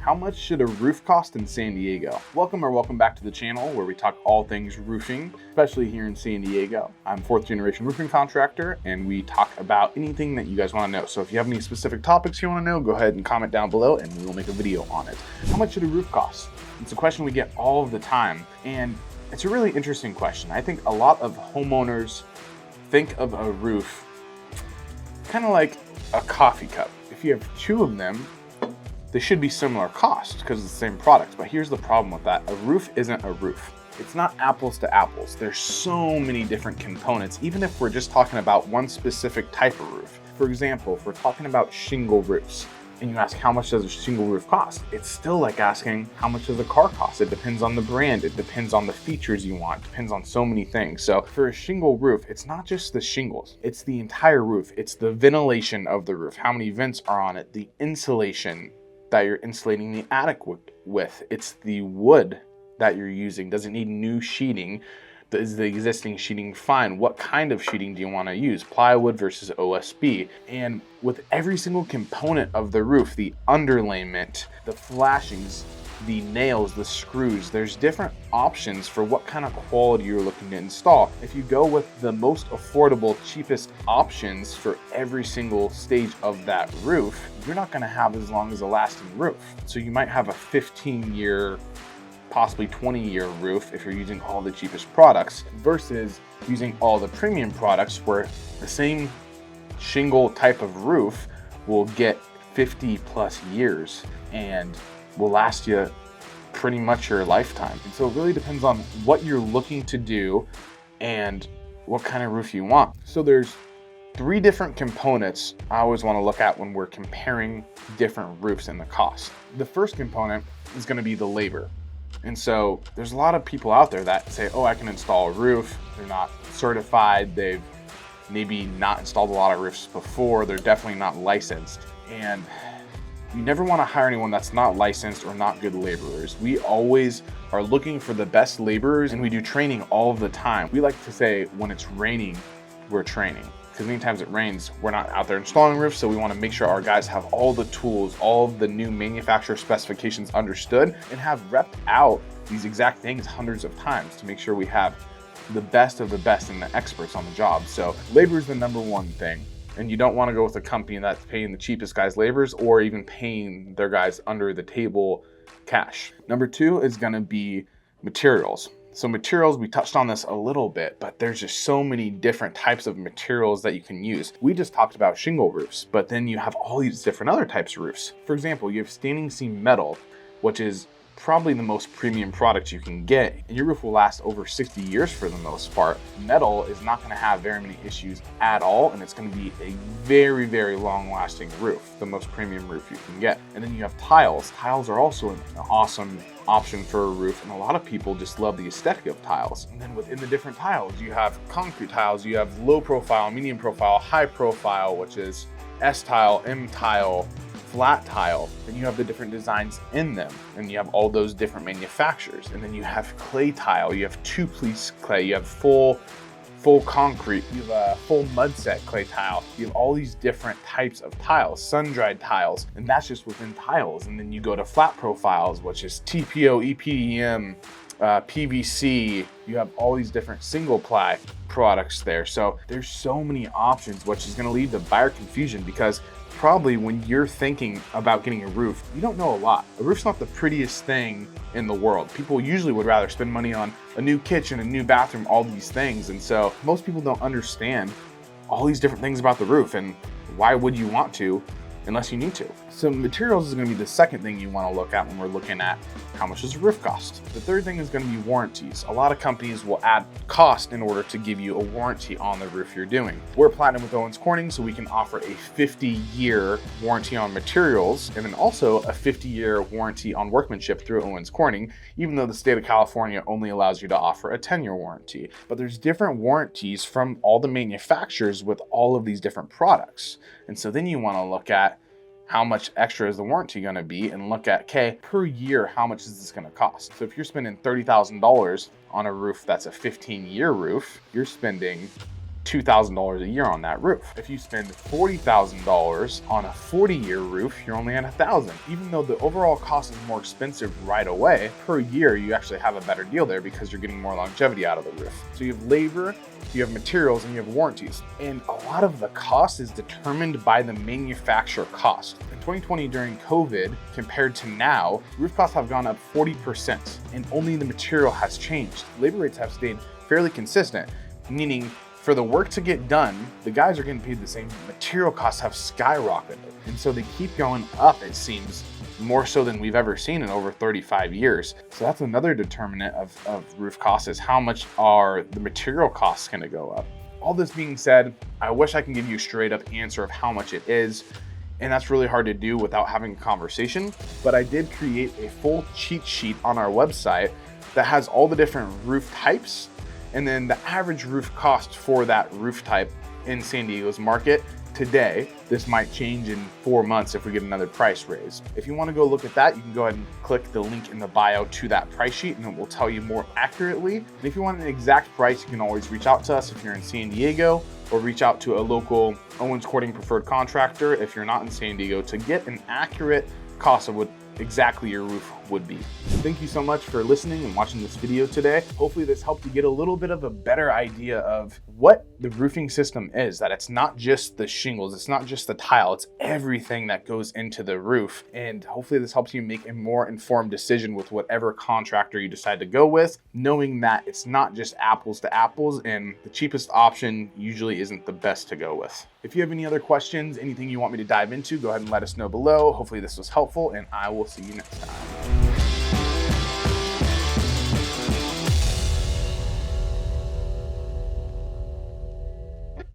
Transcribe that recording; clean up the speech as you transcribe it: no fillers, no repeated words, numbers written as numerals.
How much should a roof cost in San Diego? Welcome back to the channel where we talk all things roofing, especially here in San Diego. I'm fourth generation roofing contractor and we talk about anything that you guys want to know. So if you have any specific topics you want to know, go ahead and comment down below and we will make a video on it. How much should a roof cost? It's a question we get all of the time and it's a really interesting question. I think a lot of homeowners think of a roof kind of like a coffee cup. If you have two of them, they should be similar cost because it's the same product. But here's the problem with that. A roof isn't a roof. It's not apples to apples. There's so many different components, even if we're just talking about one specific type of roof. For example, if we're talking about shingle roofs and you ask how much does a shingle roof cost, it's still like asking how much does a car cost? It depends on the brand. It depends on the features you want. It depends on so many things. So for a shingle roof, it's not just the shingles. It's the entire roof. It's the ventilation of the roof. How many vents are on it? The insulation that you're insulating the attic with. It's the wood that you're using. Does it need new sheeting? Is the existing sheeting fine? What kind of sheeting do you want to use? Plywood versus OSB. And with every single component of the roof, the underlayment, the flashings, the nails, the screws, there's different options for what kind of quality you're looking to install. If you go with the most affordable, cheapest options for every single stage of that roof, you're not going to have as long as a lasting roof. So you might have a 15-year, possibly 20-year roof if you're using all the cheapest products versus using all the premium products where the same shingle type of roof will get 50 plus years and will last you pretty much your lifetime. And so it really depends on what you're looking to do and what kind of roof you want. So there's three different components I always want to look at when we're comparing different roofs and the cost. The first component is going to be the labor. And so there's a lot of people out there that say, oh, I can install a roof. They're not certified. They've maybe not installed a lot of roofs before. They're definitely not licensed. And you never want to hire anyone that's not licensed or not good laborers. We always are looking for the best laborers and we do training all of the time. We like to say when it's raining, we're training. Because many times it rains, we're not out there installing roofs, so we want to make sure our guys have all the tools, all of the new manufacturer specifications understood, and have repped out these exact things hundreds of times to make sure we have the best of the best and the experts on the job. So labor is the number one thing. And you don't want to go with a company that's paying the cheapest guys laborers or even paying their guys under the table cash. Number two is going to be materials. So materials, we touched on this a little bit, but there's just so many different types of materials that you can use. We just talked about shingle roofs, but then you have all these different other types of roofs. For example, you have standing seam metal, which is probably the most premium product you can get, and your roof will last over 60 years for the most part. Metal is not going to have very many issues at all, and it's going to be a very, very long-lasting roof, the most premium roof you can get. And then you have tiles. Tiles are also an awesome option for a roof, and a lot of people just love the aesthetic of tiles. And then within the different tiles, you have concrete tiles, you have low profile, medium profile, high profile, which is S tile, M tile, flat tile, and you have the different designs in them, and you have all those different manufacturers. And then you have clay tile, you have two-piece clay, you have full concrete, you have a full mud set clay tile, you have all these different types of tiles, sun-dried tiles, and that's just within tiles. And then you go to flat profiles, which is TPO, EPDM, PVC, you have all these different single ply products there. So there's so many options, which is going to lead to buyer confusion because probably when you're thinking about getting a roof, you don't know a lot. A roof's not the prettiest thing in the world. People usually would rather spend money on a new kitchen, a new bathroom, all these things. And so most people don't understand all these different things about the roof, and why would you want to unless you need to? So materials is going to be the second thing you want to look at when we're looking at how much does a roof cost. The third thing is going to be warranties. A lot of companies will add cost in order to give you a warranty on the roof you're doing. We're Platinum with Owens Corning, so we can offer a 50-year warranty on materials and then also a 50-year warranty on workmanship through Owens Corning, even though the state of California only allows you to offer a 10-year warranty. But there's different warranties from all the manufacturers with all of these different products. And so then you want to look at how much extra is the warranty going to be and look at, okay, per year, how much is this going to cost? So if you're spending $30,000 on a roof that's a 15-year roof, you're spending $2,000 a year on that roof. If you spend $40,000 on a 40-year roof, you're only at $1,000. Even though the overall cost is more expensive right away, per year you actually have a better deal there because you're getting more longevity out of the roof. So you have labor, you have materials, and you have warranties. And a lot of the cost is determined by the manufacturer cost. In 2020, during COVID, compared to now, roof costs have gone up 40%, and only the material has changed. Labor rates have stayed fairly consistent, meaning for the work to get done, the guys are getting paid the same. Material costs have skyrocketed. And so they keep going up, it seems, more so than we've ever seen in over 35 years. So that's another determinant of roof costs, is how much are the material costs gonna go up. All this being said, I wish I can give you a straight up answer of how much it is. And that's really hard to do without having a conversation. But I did create a full cheat sheet on our website that has all the different roof types and then the average roof cost for that roof type in San Diego's market today. This might change in 4 months if we get another price raise. If you want to go look at that, you can go ahead and click the link in the bio to that price sheet and it will tell you more accurately. And if you want an exact price, you can always reach out to us if you're in San Diego, or reach out to a local Owens Corning Preferred Contractor if you're not in San Diego, to get an accurate cost of what exactly your roof would be. Thank you so much for listening and watching this video today. Hopefully this helped you get a little bit of a better idea of what the roofing system is, that it's not just the shingles, it's not just the tile, it's everything that goes into the roof. And hopefully this helps you make a more informed decision with whatever contractor you decide to go with, knowing that it's not just apples to apples and the cheapest option usually isn't the best to go with. If you have any other questions, anything you want me to dive into, go ahead and let us know below. Hopefully this was helpful, and I will see you next time.